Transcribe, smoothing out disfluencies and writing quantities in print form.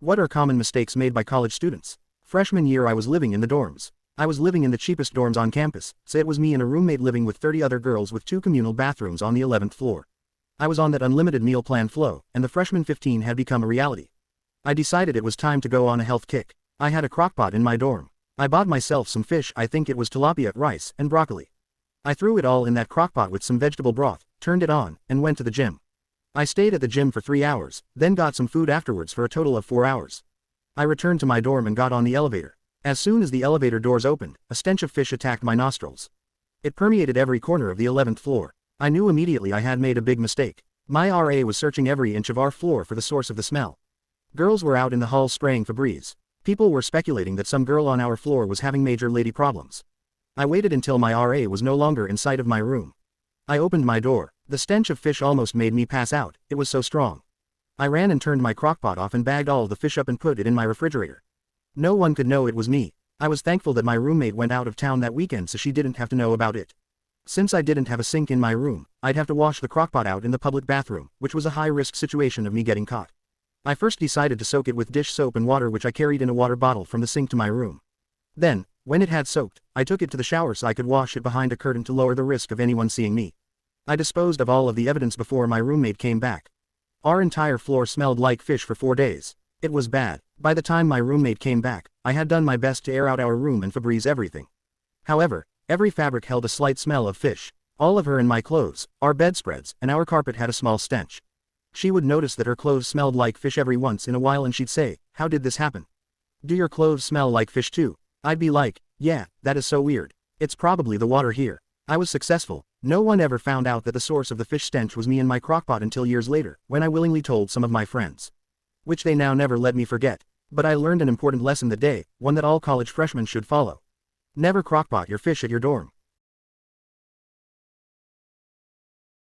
What are common mistakes made by college students? Freshman year I was living in the dorms. I was living in the cheapest dorms on campus, so it was me and a roommate living with 30 other girls with 2 communal bathrooms on the 11th floor. I was on that unlimited meal plan flow, and the freshman 15 had become a reality. I decided it was time to go on a health kick. I had a crockpot in my dorm. I bought myself some fish, I think it was tilapia, rice, and broccoli. I threw it all in that crockpot with some vegetable broth, turned it on, and went to the gym. I stayed at the gym for 3 hours, then got some food afterwards for a total of 4 hours. I returned to my dorm and got on the elevator. As soon as the elevator doors opened, a stench of fish attacked my nostrils. It permeated every corner of the 11th floor. I knew immediately I had made a big mistake. My RA was searching every inch of our floor for the source of the smell. Girls were out in the hall spraying Febreze. People were speculating that some girl on our floor was having major lady problems. I waited until my RA was no longer in sight of my room. I opened my door. The stench of fish almost made me pass out, it was so strong. I ran and turned my crockpot off and bagged all the fish up and put it in my refrigerator. No one could know it was me. I was thankful that my roommate went out of town that weekend so she didn't have to know about it. Since I didn't have a sink in my room, I'd have to wash the crockpot out in the public bathroom, which was a high-risk situation of me getting caught. I first decided to soak it with dish soap and water, which I carried in a water bottle from the sink to my room. Then, when it had soaked, I took it to the shower so I could wash it behind a curtain to lower the risk of anyone seeing me. I disposed of all of the evidence before my roommate came back. Our entire floor smelled like fish for 4 days. It was bad. By the time my roommate came back, I had done my best to air out our room and Febreze everything. However, every fabric held a slight smell of fish. All of her and my clothes, our bedspreads, and our carpet had a small stench. She would notice that her clothes smelled like fish every once in a while and she'd say, "How did this happen? Do your clothes smell like fish too?" I'd be like, "Yeah, that is so weird. It's probably the water here." I was successful. No one ever found out that the source of the fish stench was me and my crockpot until years later, when I willingly told some of my friends. Which they now never let me forget. But I learned an important lesson that day, one that all college freshmen should follow. Never crockpot your fish at your dorm.